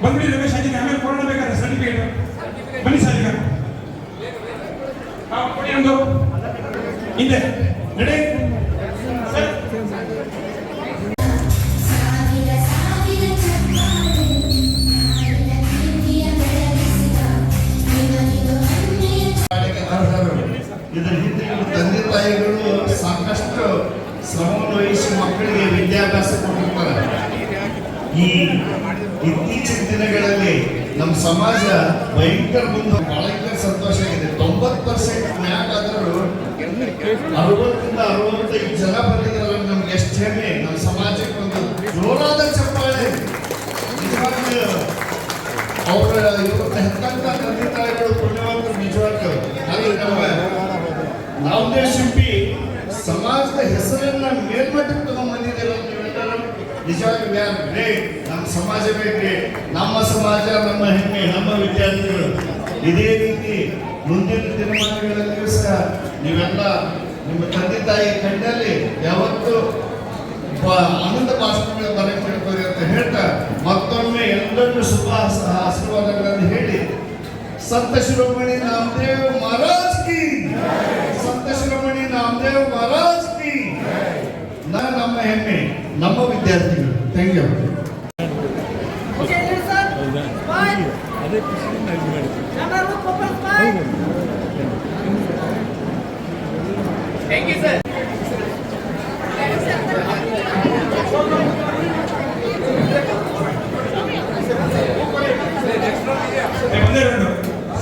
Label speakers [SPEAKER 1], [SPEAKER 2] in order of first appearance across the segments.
[SPEAKER 1] ಬಂದ್ಬಿಡಿ ರಮೇಶ್ ಆಗಿದೆ. ಆಮೇಲೆ ಕೊರೋನಾ ಬೇಕಾದ್ರೆ ಸರ್ಟಿಫಿಕೇಟ್ ಬನ್ನಿ ಸರ್. ಈಗ ಕೊಡಿ ಒಂದು ಹಿಂದೆ ನಡೆ ಸರ್.
[SPEAKER 2] ಇದರ ಹಿಂದೆ ತಂದೆ ತಾಯಿಗಳು ಸಾಕಷ್ಟು ಶ್ರಮವನ್ನು ವಹಿಸಿ ಮಕ್ಕಳಿಗೆ ವಿದ್ಯಾಭ್ಯಾಸ ಕೊಟ್ಟಿರ್ತಾರೆ. ಈ ಇತ್ತೀಚಿನ ದಿನಗಳಲ್ಲಿ ನಮ್ಮ ಸಮಾಜ ಭಯಂಕರ ಮುಂದೆ ಬಹಳ ಸಂತೋಷ ಆಗಿದೆ. 90% ಮ್ಯಾಗಾದರೂ 60-65 ಜನ ಬಂದಿದ್ರಲ್ಲ, ನಮ್ಗೆ ಎಷ್ಟು ಹೆಮ್ಮೆ. ನಮ್ಮ ಸಮಾಜಕ್ಕೆ ಒಂದು ಜೋರಾದ ಚಪ್ಪಾಳೆ. ನಿಜವಾಗ್ಲೂ ಅವರ ಇವತ್ತು ಹೆತ್ತಂತ ತಂದೆ ತಾಯಿಗಳು ಪುಣ್ಯವಂತರು ನಿಜವಾಗ್ಲೂ. ಹಾಗೆ ನಮ್ಮ ನಾಮದೇವ್ ಶಿಲ್ಪಿ ಸಮಾಜದ ಹೆಸರನ್ನ ಮೇಲ್ಮಟ್ಟಕ್ಕೆ ತಗೊಂಡ್ಬಂದಿದ್ದೀರ ನೀವೆಲ್ಲರೂ. ನಿಜವಾಗಿ ವಿ ಆರ್ ಗ್ರೇಟ್. ನಮ್ಮ ಸಮಾಜ ಬೇಕ್ರಿ. ನಮ್ಮ ಸಮಾಜ, ನಮ್ಮ ಹೆಮ್ಮೆ, ನಮ್ಮ ವಿದ್ಯಾರ್ಥಿಗಳು. ಇದೇ ರೀತಿ ಮುಂದಿನ ದಿನಮಾನಗಳಲ್ಲಿಯೂ ಸಹ ನೀವೆಲ್ಲ ನಿಮ್ಮ ತಂದೆ ತಾಯಿ ಕಣ್ಣಲ್ಲಿ ಯಾವತ್ತೂ ಆನಂದ ಭಾಷಣಗಳು ಬರಕ್ಕೆ ಹೇಳ್ತಾರೆ ಅಂತ ಹೇಳ್ತಾ ಮತ್ತೊಮ್ಮೆ ಎಲ್ಲರನ್ನೂ ಶುಭ ಆಶೀರ್ವಾದಗಳನ್ನು ಹೇಳಿ ಸಂತ ಶಿರೋಮಣಿ ನಾಮದೇವ್ ಮಹಾರಾಜ್ ಕಿ, ಸಂತ ಶಿರೋಮಣಿ ನಾಮದೇವ್ ಮಹಾರಾಜ್ ಕಿ. ನಮ್ಮ ಹೆಮ್ಮೆ, ನಮ್ಮ ವಿದ್ಯಾರ್ಥಿಗಳು. Thank you.
[SPEAKER 3] Thank you, sir.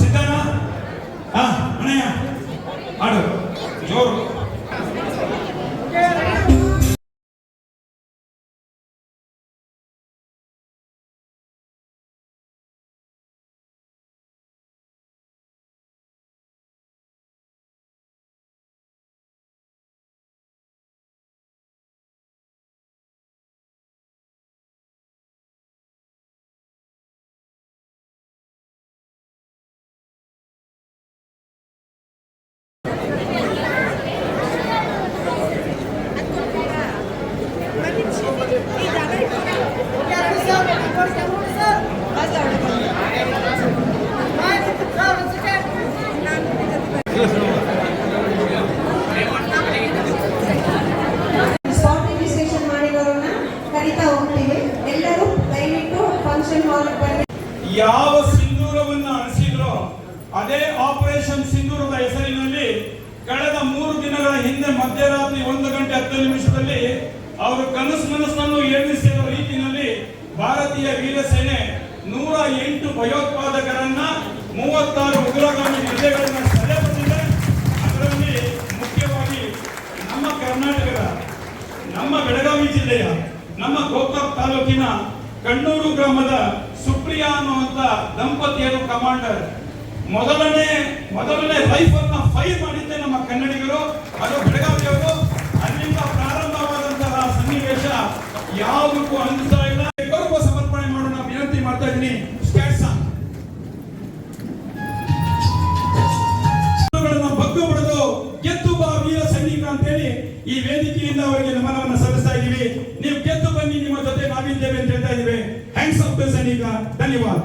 [SPEAKER 1] ಸಿದ್ಧಾನ ಅಣ್ಣಯ್ಯ ಆಡು ಜೋರು. ಯಾವ ಸಿಂಧೂರವನ್ನು ಅಳಿಸಿದ್ರೋ ಅದೇ ಆಪರೇಷನ್ ಸಿಂಧೂರದ ಹೆಸರಿನಲ್ಲಿ ಕಳೆದ 3 ದಿನಗಳ ಹಿಂದೆ ಮಧ್ಯರಾತ್ರಿ 1:10 ಅವರು ಕನಸನ್ನು ಎಣಿಸಿರುವ ರೀತಿಯಲ್ಲಿ ಭಾರತೀಯ ವೀರಸೇನೆ 108 ಭಯೋತ್ಪಾದಕರನ್ನ 36 ಉಗ್ರಗಾಮಿ ಹೃದಯಗಳನ್ನ ಸೆರೆ ಬಂದಿದೆ. ಅದರಲ್ಲಿ ಮುಖ್ಯವಾಗಿ ನಮ್ಮ ಕರ್ನಾಟಕದ, ನಮ್ಮ ಬೆಳಗಾವಿ ಜಿಲ್ಲೆಯ, ನಮ್ಮ ಗೋಕಾಕ್ ತಾಲೂಕಿನ ಕಣ್ಣೂರು ಗ್ರಾಮದ ಸುಪ್ರಿಯಾ ಅನ್ನುವಂತ ದಂಪತಿಯರು ಕಮಾಂಡರ್ ಮೊದಲನೇ ರೈಫಲ್ ನ ಫೈರ್ ಮಾಡಿದ್ದೆ ನಮ್ಮ ಕನ್ನಡಿಗರು, ಅದು ಬೆಳಗಾವಿಯವರು. ಅಲ್ಲಿಂದ ಪ್ರಾರಂಭವಾದಂತಹ ಸನ್ನಿವೇಶ ಯಾವುದಕ್ಕೂ ಅನಿಸ್ತಾ ಇಲ್ಲ. ಗೌರವ ಸಮರ್ಪಣೆ ಮಾಡೋಣ ವಿನಂತಿ ಮಾಡ್ತಾ ಇದ್ದೀನಿ. ಬಗ್ಗು ಹೊಡೆದು ಗೆದ್ದು ಬಾ ವೀರ ಸೈನಿಕ ಅಂತೇಳಿ ಈ ವೇದಿಕೆಯಿಂದ ಅವರಿಗೆ ನಮನವನ್ನು ಸಲ್ಲಿಸ್ತಾ ಇದ್ದೀವಿ. ನೀವು ಗೆದ್ದು ಬನ್ನಿ, ನಿಮ್ಮ ಜೊತೆ ನಾವಿದ್ದೇವೆ ಅಂತ ಹೇಳ್ತಾ ಇದ್ದೀವಿ. ಹ್ಯಾಂಡ್ಸ್ ಆಫ್ ದ ಸೈನಿಕ. ಧನ್ಯವಾದ.